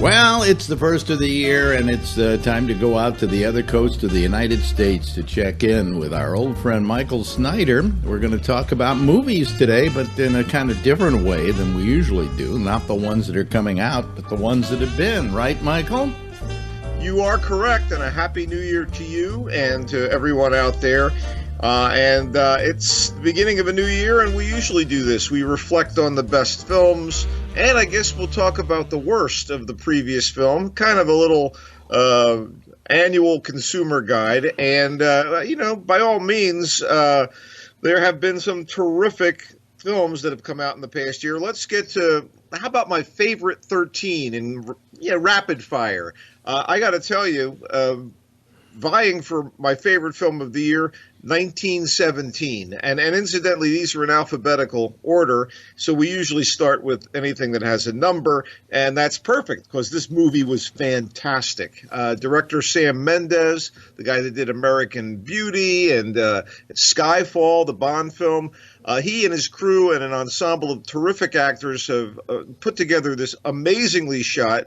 Well, it's the first of the year, and it's time to go out to the other coast of the United States to check in with our old friend Michael Snyder. We're going to talk about movies today, but in a kind of different way than we usually do. Not the ones that are coming out, but the ones that have been. Right, Michael? You are correct, and a Happy New Year to you and to everyone out there. It's the beginning of a new year, and we usually do this. We reflect on the best films, and I guess we'll talk about the worst of the previous film, kind of a little annual consumer guide. And, by all means, there have been some terrific films that have come out in the past year. Let's get to, how about my favorite 13 in rapid fire? I got to tell you, vying for my favorite film of the year, 1917. And incidentally, these are in alphabetical order, so we usually start with anything that has a number, and that's perfect because this movie was fantastic. Director Sam Mendes, the guy that did American Beauty and Skyfall, the Bond film, he and his crew and an ensemble of terrific actors have put together this amazingly shot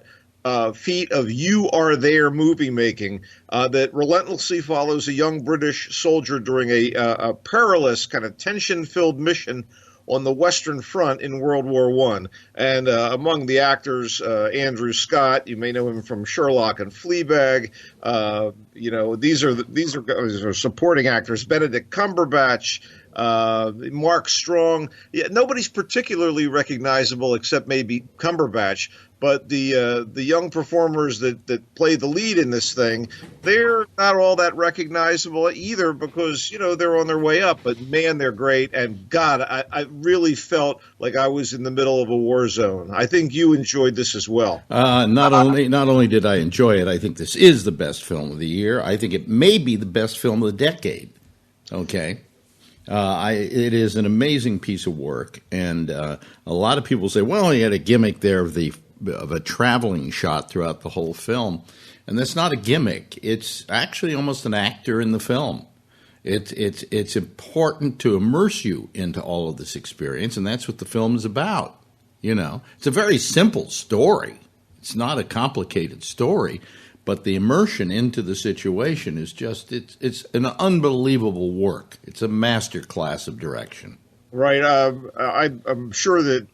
feat of You Are There movie making that relentlessly follows a young British soldier during a perilous, kind of tension-filled mission on the Western Front in World War I. And among the actors, Andrew Scott, you may know him from Sherlock and Fleabag. These are supporting actors. Benedict Cumberbatch, Mark Strong. Yeah, nobody's particularly recognizable except maybe Cumberbatch. But the young performers that play the lead in this thing, they're not all that recognizable either because, they're on their way up. But, man, they're great. And, God, I really felt like I was in the middle of a war zone. I think you enjoyed this as well. Not only did I enjoy it, I think this is the best film of the year. I think it may be the best film of the decade. Okay. It is an amazing piece of work. And a lot of people say, well, he had a gimmick there of a traveling shot throughout the whole film, and that's not a gimmick. It's actually almost an actor in the film. It's important to immerse you into all of this experience, and that's what the film is about. It's a very simple story. It's not a complicated story, but the immersion into the situation is just it's an unbelievable work. It's a masterclass of direction. Right. I'm sure that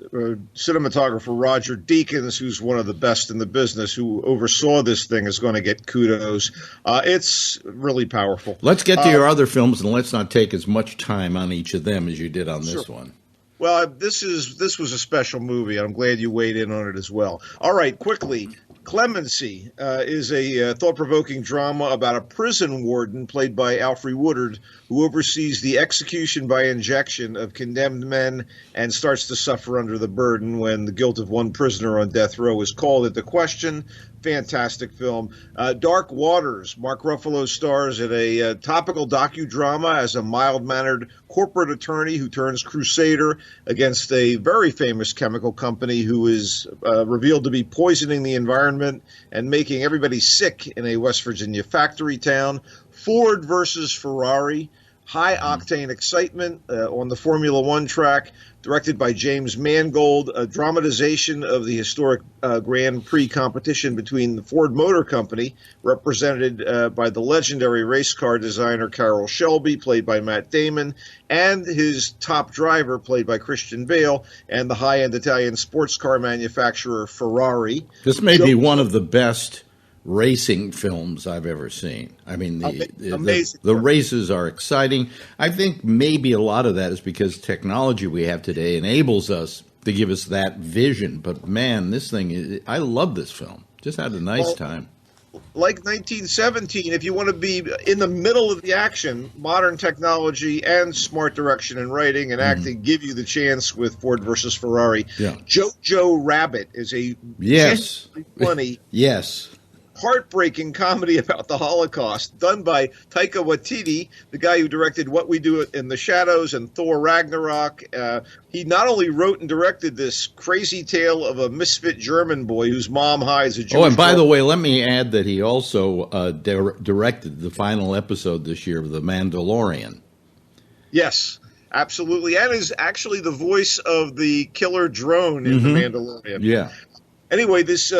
cinematographer Roger Deakins, who's one of the best in the business, who oversaw this thing, is going to get kudos. It's really powerful. Let's get to your other films, and let's not take as much time on each of them as you did on this one. Well, this was a special movie, and I'm glad you weighed in on it as well. All right, quickly. Clemency is a thought-provoking drama about a prison warden played by Alfre Woodard who oversees the execution by injection of condemned men and starts to suffer under the burden when the guilt of one prisoner on death row is called into question. Fantastic film. Dark Waters. Mark Ruffalo stars in a topical docudrama as a mild-mannered corporate attorney who turns crusader against a very famous chemical company who is revealed to be poisoning the environment and making everybody sick in a West Virginia factory town. Ford versus Ferrari. High-octane excitement on the Formula One track, directed by James Mangold, a dramatization of the historic Grand Prix competition between the Ford Motor Company, represented by the legendary race car designer Carroll Shelby, played by Matt Damon, and his top driver, played by Christian Bale, and the high-end Italian sports car manufacturer Ferrari. This may be one of the best racing films I've ever seen. I mean, the races are exciting. I think maybe a lot of that is because technology we have today enables us to give us that vision. But man, this thing, I love this film. Just had a nice time. Like 1917, if you want to be in the middle of the action, modern technology and smart direction and writing and acting give you the chance with Ford versus Ferrari. Yeah. Jojo Rabbit is a funny, heartbreaking comedy about the Holocaust, done by Taika Waititi, the guy who directed What We Do in the Shadows and Thor Ragnarok. He not only wrote and directed this crazy tale of a misfit German boy whose mom hides a Jewish Oh, and by the way, let me add that he also directed the final episode this year of The Mandalorian. Yes, absolutely, and is actually the voice of the killer drone in The Mandalorian. Yeah. Anyway, this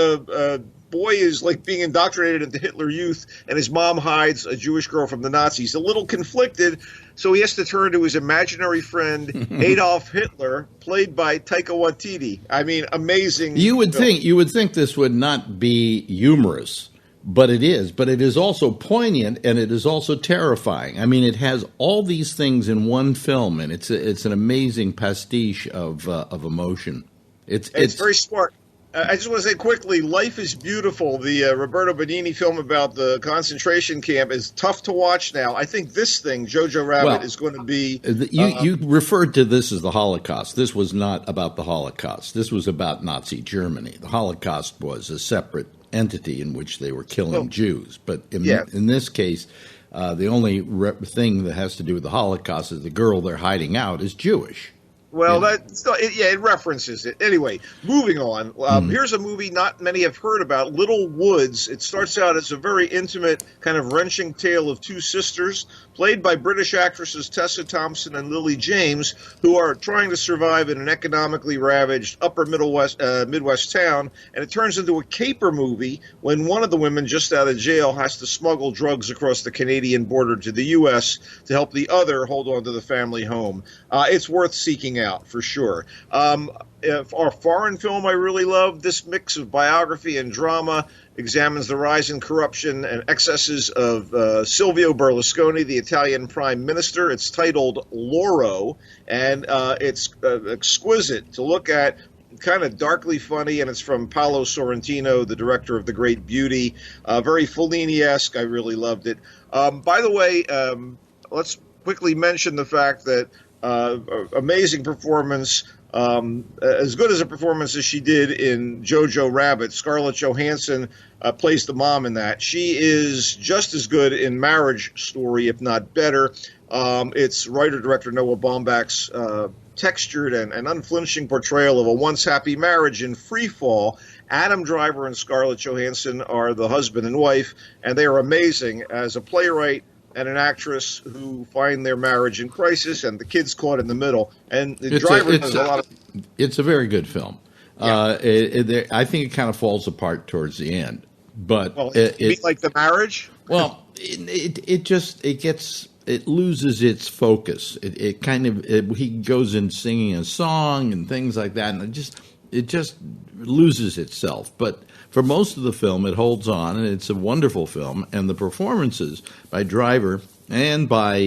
boy is like being indoctrinated into Hitler Youth, and his mom hides a Jewish girl from the Nazis. A little conflicted, so he has to turn to his imaginary friend Adolf Hitler, played by Taika Waititi. I mean, amazing. You would think this would not be humorous, but it is. But it is also poignant, and it is also terrifying. I mean, it has all these things in one film, and it's an amazing pastiche of emotion. It's very smart. I just want to say quickly, Life is Beautiful, the Roberto Benigni film about the concentration camp, is tough to watch now. I think this thing, Jojo Rabbit, is going to be... You referred to this as the Holocaust. This was not about the Holocaust. This was about Nazi Germany. The Holocaust was a separate entity in which they were killing Jews. But in this case, the only thing that has to do with the Holocaust is the girl they're hiding out is Jewish. Well, it references it. Anyway, moving on. Here's a movie not many have heard about, Little Woods. It starts out as a very intimate, kind of wrenching tale of two sisters, played by British actresses Tessa Thompson and Lily James, who are trying to survive in an economically ravaged upper Midwest town, and it turns into a caper movie when one of the women just out of jail has to smuggle drugs across the Canadian border to the U.S. to help the other hold on to the family home. It's worth seeking out for sure. Our foreign film I really love, this mix of biography and drama examines the rise in corruption and excesses of Silvio Berlusconi, the Italian prime minister. It's titled Loro, and it's exquisite to look at, kind of darkly funny, and it's from Paolo Sorrentino, the director of The Great Beauty. Very Fellini-esque. I really loved it. By the way, let's quickly mention the fact that amazing performance, as good as a performance as she did in Jojo Rabbit. Scarlett Johansson plays the mom in that. She is just as good in Marriage Story, if not better. It's writer-director Noah Baumbach's textured and unflinching portrayal of a once happy marriage in Free Fall. Adam Driver and Scarlett Johansson are the husband and wife, and they are amazing as a playwright and an actress who find their marriage in crisis, and the kids caught in the middle. And the driver does a lot of... It's a very good film. Yeah. I think it kind of falls apart towards the end. But like The Marriage? Well, it loses its focus. He goes in singing a song and things like that, and it just loses itself. But for most of the film, it holds on, and it's a wonderful film. And the performances by Driver and by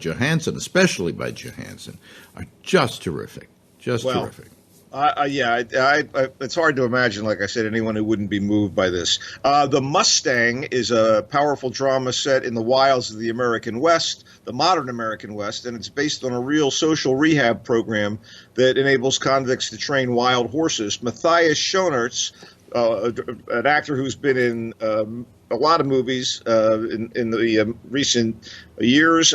Johansson, especially by Johansson, are just terrific. Terrific. It's hard to imagine, like I said, anyone who wouldn't be moved by this. The Mustang is a powerful drama set in the wilds of the American West, the modern American West, and it's based on a real social rehab program that enables convicts to train wild horses. Matthias Schoenaerts, an actor who's been in a lot of movies in the recent years.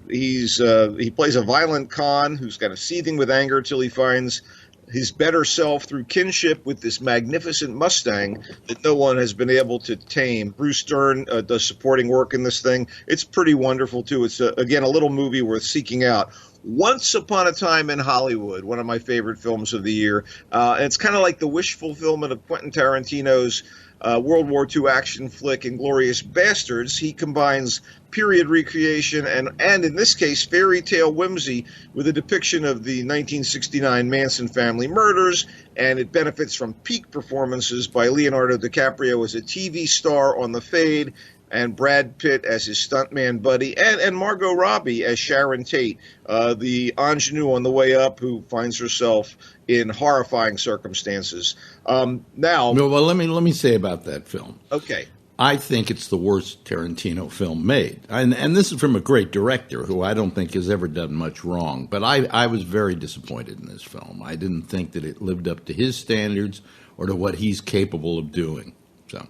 He plays a violent Khan who's kind of seething with anger till he finds his better self through kinship with this magnificent Mustang that no one has been able to tame. Bruce Dern does supporting work in this thing. It's pretty wonderful, too. It's, again, a little movie worth seeking out. Once Upon a Time in Hollywood, one of my favorite films of the year. It's kind of like the wish fulfillment of Quentin Tarantino's World War II action flick Inglourious Bastards. He combines period recreation and in this case fairy tale whimsy with a depiction of the 1969 Manson family murders, and it benefits from peak performances by Leonardo DiCaprio as a TV star on the fade, and Brad Pitt as his stuntman buddy, and Margot Robbie as Sharon Tate, the ingenue on the way up who finds herself in horrifying circumstances. Now, well, let me say about that film. Okay. I think it's the worst Tarantino film made. And this is from a great director who I don't think has ever done much wrong. But I was very disappointed in this film. I didn't think that it lived up to his standards or to what he's capable of doing. So.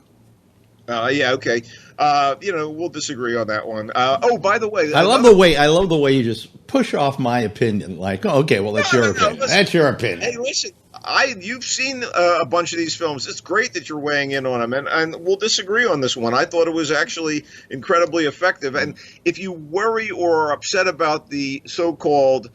Okay. We'll disagree on that one. By the way, I love the way you just push off my opinion. Like, okay, well, that's your opinion. Listen, that's your opinion. Hey, listen, you've seen a bunch of these films. It's great that you're weighing in on them, and we'll disagree on this one. I thought it was actually incredibly effective. And if you worry or are upset about the so-called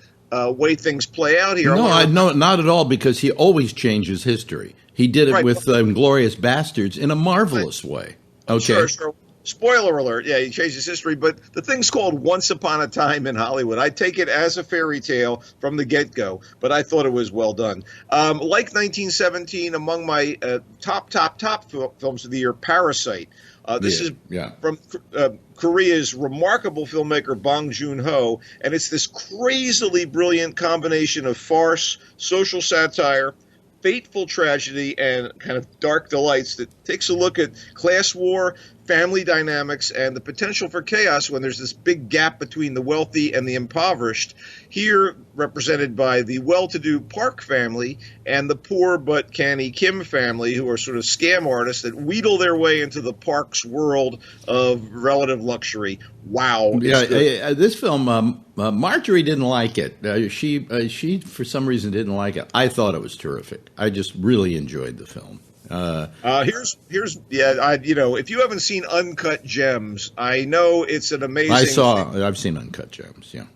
way things play out here. No, not at all, because he always changes history. He did it with Inglourious Bastards in a marvelous way. Okay. Sure. Spoiler alert. Yeah, he changes history, but the thing's called Once Upon a Time in Hollywood. I take it as a fairy tale from the get-go, but I thought it was well done. Like 1917, among my top films of the year, Parasite. This is from Korea's remarkable filmmaker Bong Joon-ho, and it's this crazily brilliant combination of farce, social satire, fateful tragedy, and kind of dark delights that takes a look at class war, family dynamics, and the potential for chaos when there's this big gap between the wealthy and the impoverished, here represented by the well-to-do Park family and the poor but canny Kim family, who are sort of scam artists that wheedle their way into the Park's world of relative luxury. Wow. Yeah, this film, Marjorie didn't like it. She, for some reason, didn't like it. I thought it was terrific. I just really enjoyed the film. If you haven't seen Uncut Gems, I know it's an amazing. I've seen Uncut Gems. Yeah.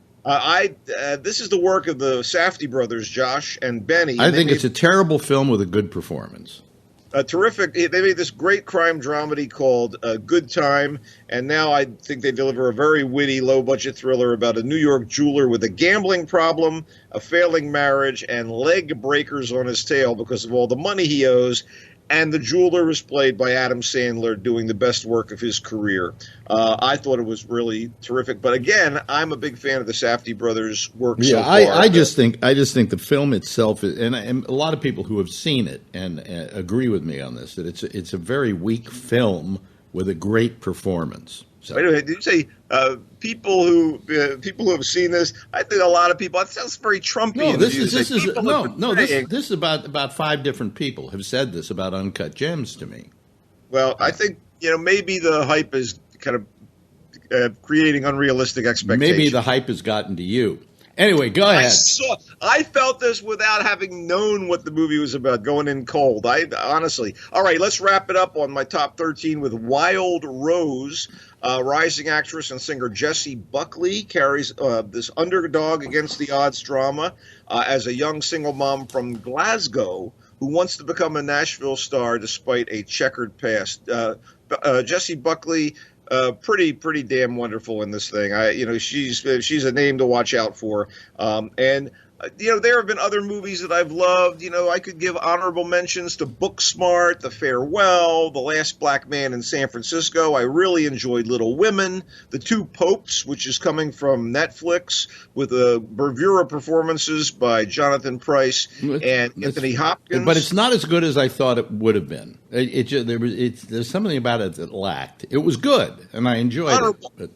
This is the work of the Safdie brothers, Josh and Benny. I think it's a terrible film with a good performance. Terrific. They made this great crime dramedy called Good Time, and now I think they deliver a very witty, low-budget thriller about a New York jeweler with a gambling problem, a failing marriage, and leg breakers on his tail because of all the money he owes. And the jeweler is played by Adam Sandler, doing the best work of his career. I thought it was really terrific. But again, I'm a big fan of the Safdie brothers' work so far. I just think the film itself, and a lot of people who have seen it and agree with me on this, that it's a very weak film with a great performance. So. Wait a minute, did you say people who have seen this? I think a lot of people. That sounds very Trumpian. No, this is about 5 different people have said this about Uncut Gems to me. Well, I think maybe the hype is kind of creating unrealistic expectations. Maybe the hype has gotten to you. Anyway, go ahead. I felt this without having known what the movie was about, going in cold. Honestly. All right, let's wrap it up on my top 13 with Wild Rose. Rising actress and singer Jessie Buckley carries this underdog against the odds drama as a young single mom from Glasgow who wants to become a Nashville star despite a checkered past. Jessie Buckley, pretty damn wonderful in this thing. She's a name to watch out for. There have been other movies that I've loved. I could give honorable mentions to Booksmart, The Farewell, The Last Black Man in San Francisco. I really enjoyed Little Women, The Two Popes, which is coming from Netflix, with bravura performances by Jonathan Pryce and Anthony Hopkins. But it's not as good as I thought it would have been. There's something about it that lacked. It was good, and I enjoyed it. But,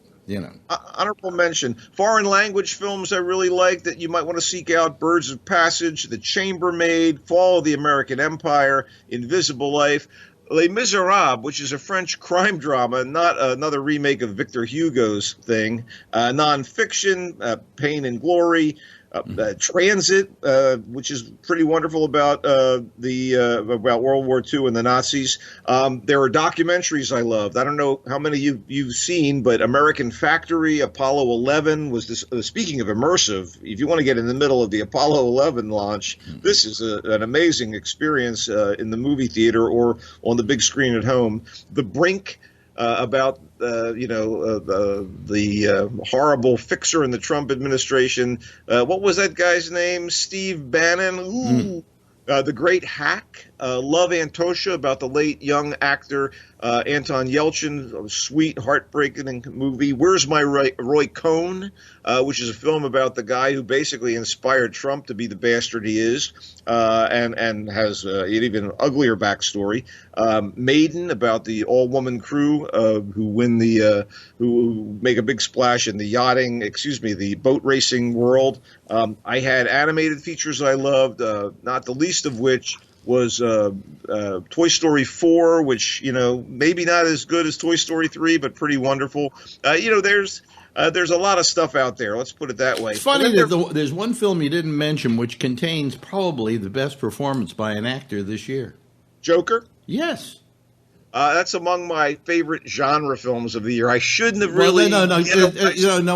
honorable mention. Foreign language films I really like that you might want to seek out: Birds of Passage, The Chambermaid, Fall of the American Empire, Invisible Life, Les Miserables, which is a French crime drama, not another remake of Victor Hugo's thing, nonfiction, Pain and Glory, Transit, which is pretty wonderful about about World War II and the Nazis. There are documentaries I loved. I don't know how many you've seen, but American Factory, Apollo 11 was this. Speaking of immersive, if you want to get in the middle of the Apollo 11 launch, this is an amazing experience in the movie theater or on the big screen at home. The Brink. About the horrible fixer in the Trump administration. What was that guy's name? Steve Bannon. Ooh. The Great Hack. Love Antosha, about the late young actor Anton Yelchin. A sweet, heartbreaking movie. Where's My Roy Cohn, which is a film about the guy who basically inspired Trump to be the bastard he is, and has an even uglier backstory. Maiden, about the all-woman crew who make a big splash in the boat racing world. I had animated features I loved, not the least of which was Toy Story 4, which, maybe not as good as Toy Story 3, but pretty wonderful. There's a lot of stuff out there. Let's put it that way. It's funny that there's one film you didn't mention which contains probably the best performance by an actor this year. Joker? Yes. That's among my favorite genre films of the year. I shouldn't have really... No,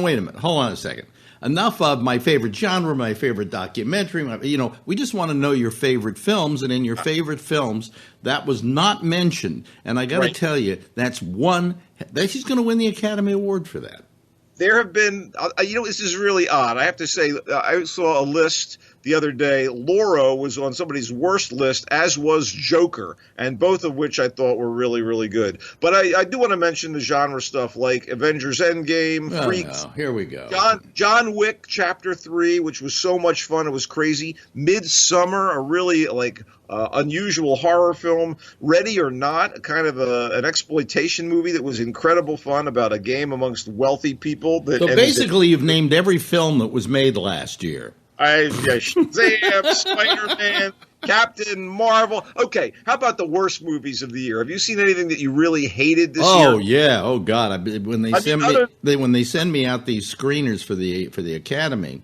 wait a minute. Hold on a second. enough of my favorite genre, my favorite documentary. We just want to know your favorite films, and in your favorite films, that was not mentioned. And I got to tell you, that's she's going to win the Academy Award for that. There have been, this is really odd. I have to say, I saw a list the other day. Laura was on somebody's worst list, as was Joker, and both of which I thought were really, really good. But I do want to mention the genre stuff like Avengers Endgame, Freaks. No. Here we go. John Wick Chapter 3, which was so much fun. It was crazy. Midsummer, a really unusual horror film. Ready or Not, kind of an exploitation movie that was incredible fun about a game amongst wealthy people. So basically, you've named every film that was made last year. Shazam, Spider-Man, Captain Marvel. Okay, how about the worst movies of the year? Have you seen anything that you really hated this year? Oh yeah, oh God! When they send me out these screeners for the Academy,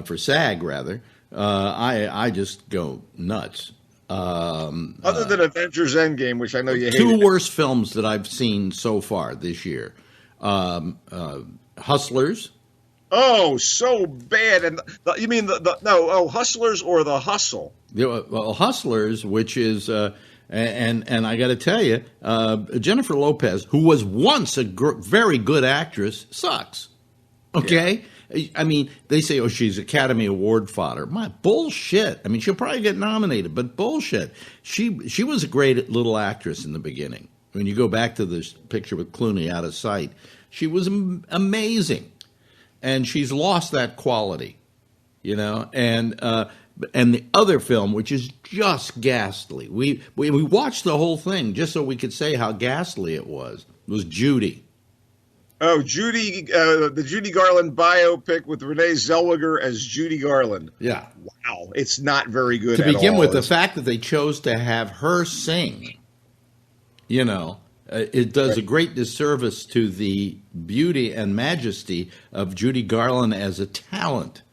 for SAG rather, I just go nuts. Other than Avengers Endgame, which I know you hated. Two worst films that I've seen so far this year: Hustlers. Oh, so bad! And you mean Hustlers or The Hustle? Well, Hustlers, which is and I got to tell you, Jennifer Lopez, who was once a very good actress, sucks. Okay, I mean, they say, oh, she's Academy Award fodder. My bullshit. I mean, she'll probably get nominated, but bullshit. She was a great little actress in the beginning. When you go back to this picture with Clooney, Out of Sight, she was amazing. And she's lost that quality, And the other film, which is just ghastly, we watched the whole thing just so we could say how ghastly it was Judy. Oh, Judy, the Judy Garland biopic with Renee Zellweger as Judy Garland. Yeah. Wow, it's not very good to at begin all. with, the fact that they chose to have her sing, it does a great disservice to the beauty and majesty of Judy Garland as a talent.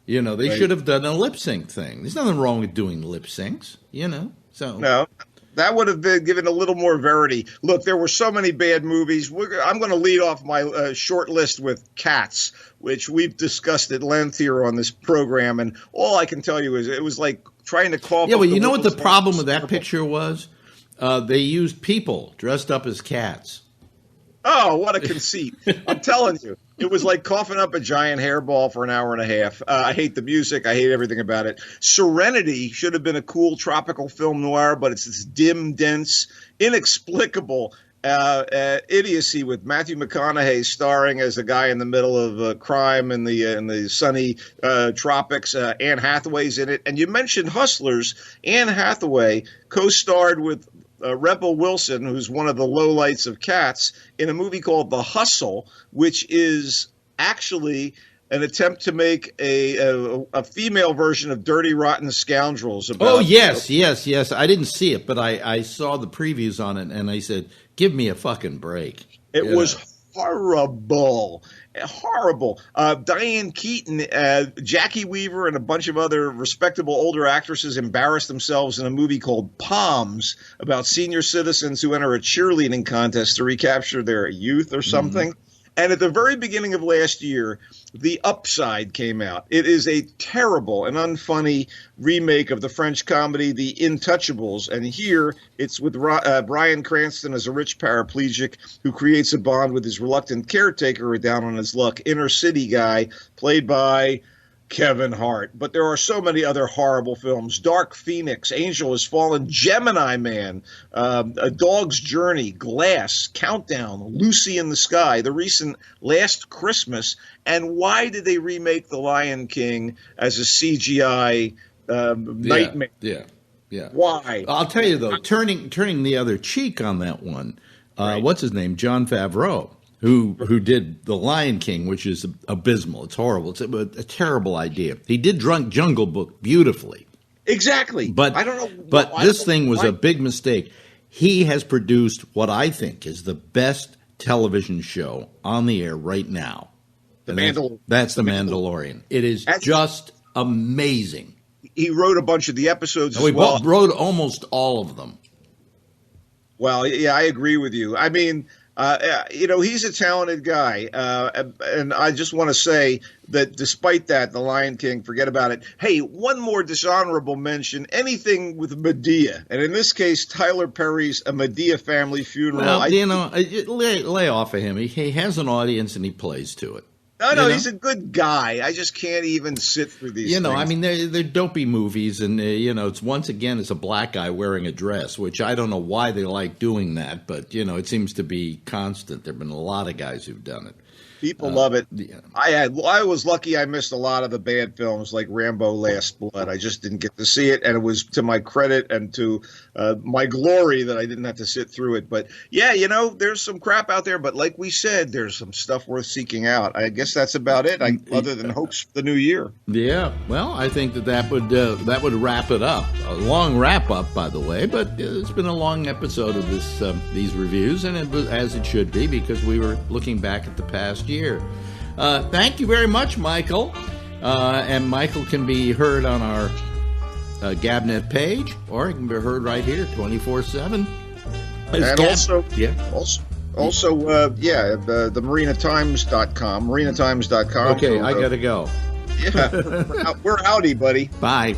They should have done a lip sync thing. There's nothing wrong with doing lip syncs, So no, that would have been given a little more verity. Look, there were so many bad movies. I'm going to lead off my short list with Cats, which we've discussed at length here on this program. And all I can tell you is it was like trying to cough. Yeah, well, you know what the problem with that picture was? They used people dressed up as cats. Oh, what a conceit. I'm telling you. It was like coughing up a giant hairball for an hour and a half. I hate the music. I hate everything about it. Serenity should have been a cool tropical film noir, but it's this dim, dense, inexplicable idiocy with Matthew McConaughey starring as a guy in the middle of crime in the sunny tropics. Anne Hathaway's in it. And you mentioned Hustlers. Anne Hathaway co-starred with Rebel Wilson, who's one of the lowlights of Cats, in a movie called The Hustle, which is actually an attempt to make a female version of Dirty Rotten Scoundrels. Yes. I didn't see it, but I saw the previews on it, and I said, give me a fucking break. It was horrible. Diane Keaton, Jackie Weaver, and a bunch of other respectable older actresses embarrassed themselves in a movie called Palms about senior citizens who enter a cheerleading contest to recapture their youth or something. Mm-hmm. And at the very beginning of last year, The Upside came out. It is a terrible and unfunny remake of the French comedy The Intouchables. And here it's with Bryan Cranston as a rich paraplegic who creates a bond with his reluctant caretaker down on his luck, inner city guy, played by Kevin Hart. But there are so many other horrible films. Dark Phoenix, Angel Has Fallen, Gemini Man, A Dog's Journey, Glass, Countdown, Lucy in the Sky, the recent Last Christmas. And why did they remake The Lion King as a CGI nightmare? Yeah. Why? I'll tell you, though, turning the other cheek on that one, what's his name? Jon Favreau. Who did The Lion King, which is abysmal. It's horrible. It's a terrible idea. He did Jungle Book beautifully. Exactly. But I don't know. But this thing was a big mistake. He has produced what I think is the best television show on the air right now. That's The Mandalorian. It is just amazing. He wrote a bunch of the episodes He wrote almost all of them. Well, yeah, I agree with you. I mean, He's a talented guy, and I just want to say that despite that, The Lion King, forget about it. Hey, one more dishonorable mention, anything with Medea, and in this case, Tyler Perry's A Medea Family Funeral. Well, lay off of him. He has an audience and he plays to it. No, he's a good guy. I just can't even sit through these things. I mean, they're dopey movies, and, it's once again, it's a black guy wearing a dress, which I don't know why they like doing that, but, it seems to be constant. There have been a lot of guys who've done it. People love it. Yeah. I was lucky I missed a lot of the bad films like Rambo Last Blood. I just didn't get to see it, and it was to my credit and to my glory that I didn't have to sit through it. But, yeah, there's some crap out there, but like we said, there's some stuff worth seeking out. I guess that's about it, other than hopes for the new year. Yeah, well, I think that would wrap it up. A long wrap-up, by the way, but it's been a long episode of these reviews, and it was as it should be, because we were looking back at the past year. Thank you very much, Michael. And Michael can be heard on our GABNet page, or it can be heard right here 24/7. And also, the marinatimes.com. Okay, I got to go. Yeah, we're outie, buddy. Bye.